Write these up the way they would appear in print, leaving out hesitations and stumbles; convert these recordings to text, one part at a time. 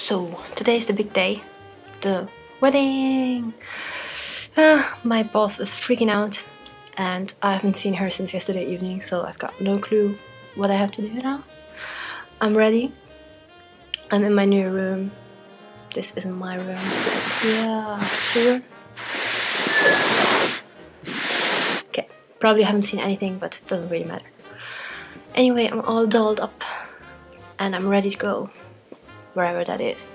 So today is the big day, the wedding. My boss is freaking out and I haven't seen her since yesterday evening, so I've got no clue what I have to do now. I'm ready. I'm in my new room. This isn't my room, but yeah, sure. Okay, probably haven't seen anything, but it doesn't really matter. Anyway, I'm all dolled up and I'm ready to go wherever that is.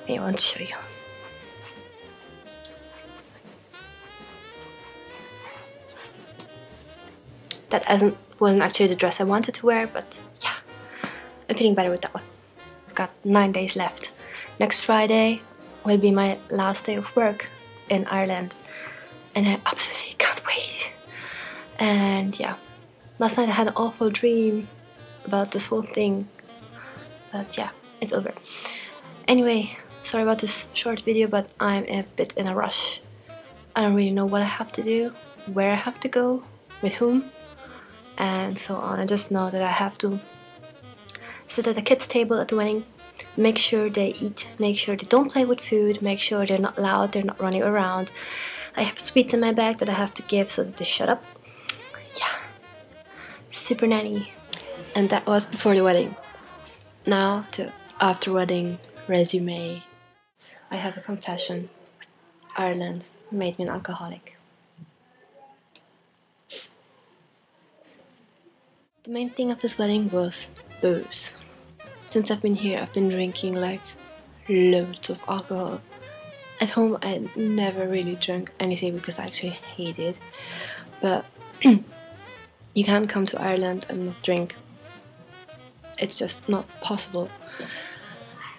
I want to show you. That wasn't actually the dress I wanted to wear, but yeah, I'm feeling better with that one. I've got 9 days left. Next Friday will be my last day of work in Ireland, and I absolutely can't wait. And yeah, last night I had an awful dream about this whole thing, but yeah, it's over. Anyway, sorry about this short video, but I'm a bit in a rush. I don't really know what I have to do, where I have to go, with whom, and so on. I just know that I have to sit at the kids' table at the wedding, make sure they eat, make sure they don't play with food, make sure they're not loud, they're not running around. I have sweets in my bag that I have to give so that they shut up. Yeah, super nanny. And that was before the wedding. Now to after wedding resume. I have a confession. Ireland made me an alcoholic. The main thing of this wedding was booze. Since I've been here, I've been drinking like loads of alcohol. At home, I never really drank anything because I actually hate it. But you can't come to Ireland and not drink. It's just not possible.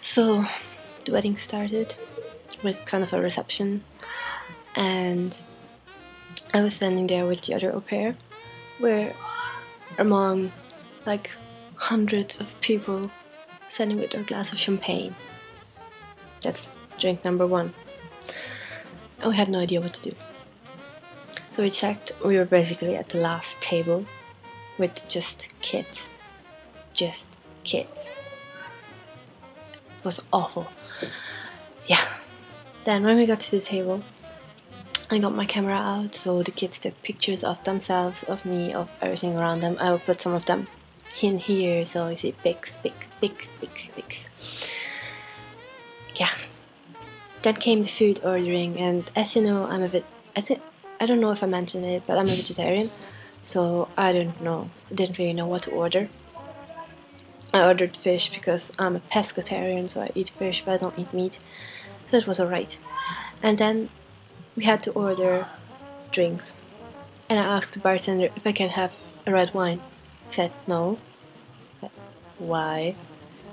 So the wedding started with kind of a reception, and I was standing there with the other au pair, where among like hundreds of people standing with their glass of champagne. That's drink number one. And we had no idea what to do. So we checked, we were basically at the last table with just kids. Just kids. It was awful. Yeah. Then when we got to the table, I got my camera out so the kids took pictures of themselves, of me, of everything around them. I will put some of them in here so you see pics. Yeah. Then came the food ordering, and as you know, I don't know if I mentioned it, but I'm a vegetarian, so I didn't really know what to order. I ordered fish because I'm a pescatarian, so I eat fish but I don't eat meat, so it was alright. And then we had to order drinks, and I asked the bartender if I can have a red wine. He said no. I said, why?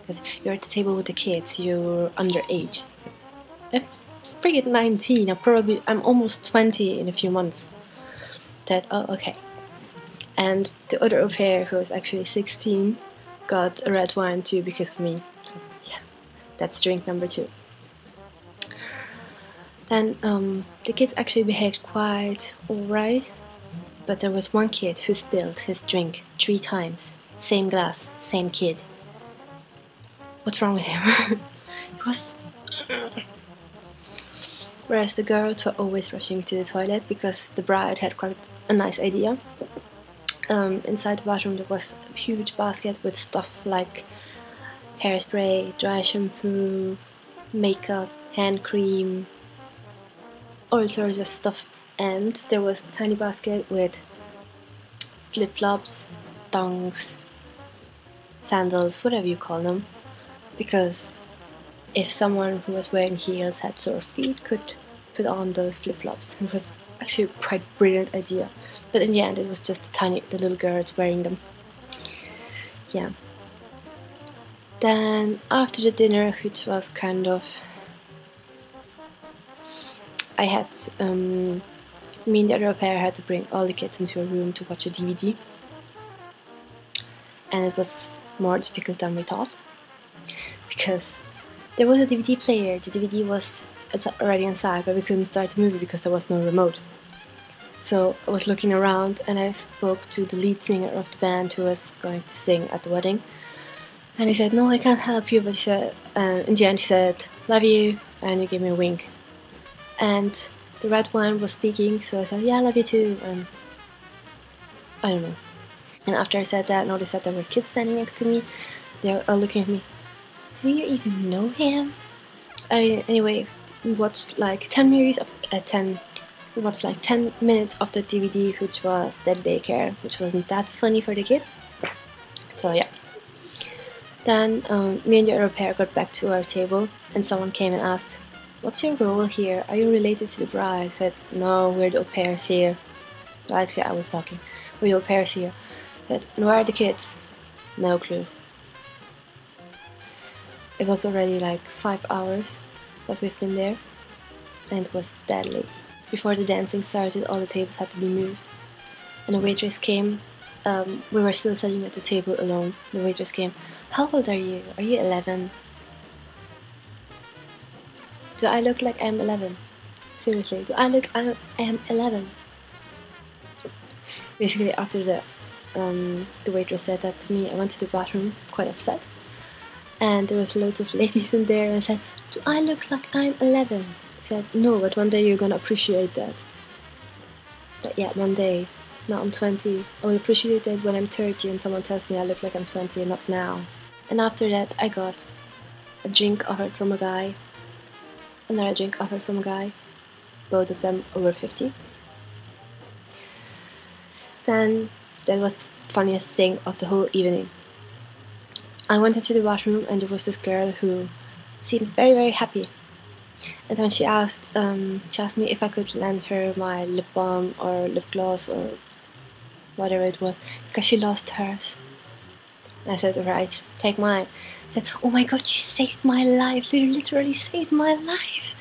Because you're at the table with the kids, you're underage. I'm freaking 19, I'm almost 20 in a few months. Said, oh, okay. And the other au pair, who was actually 16, got a red wine too because of me. So yeah, that's drink number 2. Then the kids actually behaved quite alright, but there was one kid who spilled his drink 3 times. Same glass, same kid. What's wrong with him? It was... Whereas the girls were always rushing to the toilet because the bride had quite a nice idea. Inside the bathroom there was a huge basket with stuff like hairspray, dry shampoo, makeup, hand cream, all sorts of stuff. And there was a tiny basket with flip-flops, thongs, sandals, whatever you call them, because if someone who was wearing heels had sore feet, could put on those flip-flops. It was actually a quite brilliant idea, but in the end it was just the little girls wearing them. Yeah. Then after the dinner, which was kind of... I had... me and the other au pair had to bring all the kids into a room to watch a DVD. And it was more difficult than we thought, because there was a DVD player. The DVD was already inside, but we couldn't start the movie because there was no remote. So I was looking around and I spoke to the lead singer of the band who was going to sing at the wedding. And he said, no, I can't help you, but he said, in the end he said, love you, and he gave me a wink. And the red one was speaking, so I said, yeah, I love you too, and I don't know. And after I said that, I noticed that there were kids standing next to me. They were all looking at me. Do you even know him? Anyway, we watched like 10 movies of 10. We watched like 10 minutes of the DVD, which was Dead Daycare, which wasn't that funny for the kids. So yeah. Then me and the other pair got back to our table, and someone came and asked, "What's your role here? Are you related to the bride?" I said, "No, we're the au pairs here." Well, actually, I was talking. We're the au pairs here. I said, "And where are the kids?" No clue. It was already like 5 hours that we've been there, and it was deadly. Before the dancing started, all the tables had to be moved, and the waitress came. We were still sitting at the table alone. The waitress came. "How old are you? Are you 11? Do I look like I'm 11? Seriously, do I look I am 11?" Basically, after the waitress said that to me, I went to the bathroom, quite upset. And there was loads of ladies in there, and I said, "Do I look like I'm 11? She said, "No, but one day you're gonna appreciate that." But yeah, one day. Now I'm 20. I will appreciate it when I'm 30 and someone tells me I look like I'm 20 and not now. And after that, I got a drink offered from a guy, another drink offered from a guy, both of them over 50. Then that was the funniest thing of the whole evening. I went into the bathroom and there was this girl who seemed very, very happy. And when she asked me if I could lend her my lip balm or lip gloss or whatever it was, because she lost hers. I said, "Alright, take mine." She said, "Oh my god, you saved my life, you literally saved my life."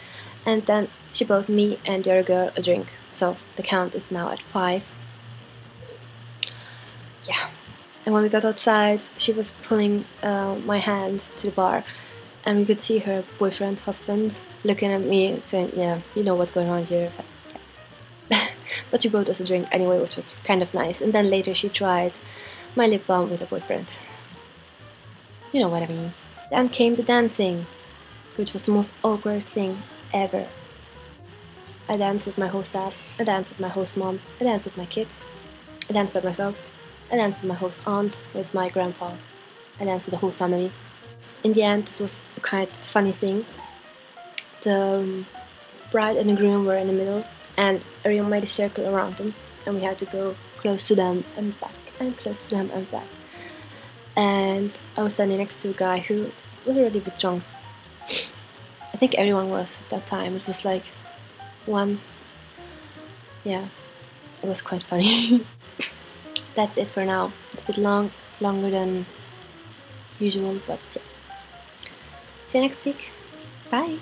And then she bought me and the other girl a drink. So the count is now at 5. Yeah. And when we got outside, she was pulling my hand to the bar, and we could see her boyfriend, husband, looking at me saying, "Yeah, you know what's going on here." But she bought us a drink anyway, which was kind of nice. And then later she tried my lip balm with her boyfriend. You know what I mean. Then came the dancing, which was the most awkward thing ever. I danced with my host dad, I danced with my host mom, I danced with my kids, I danced by myself, I danced with my host aunt, with my grandpa, I danced with the whole family. In the end, this was a kind of funny thing. The bride and the groom were in the middle, and everyone made a circle around them, and we had to go close to them and back, and close to them and back. And I was standing next to a guy who was already a bit drunk. I think everyone was at that time. It was like 1. Yeah, it was quite funny. That's it for now. It's a bit longer than usual, but yeah. See you next week. Bye!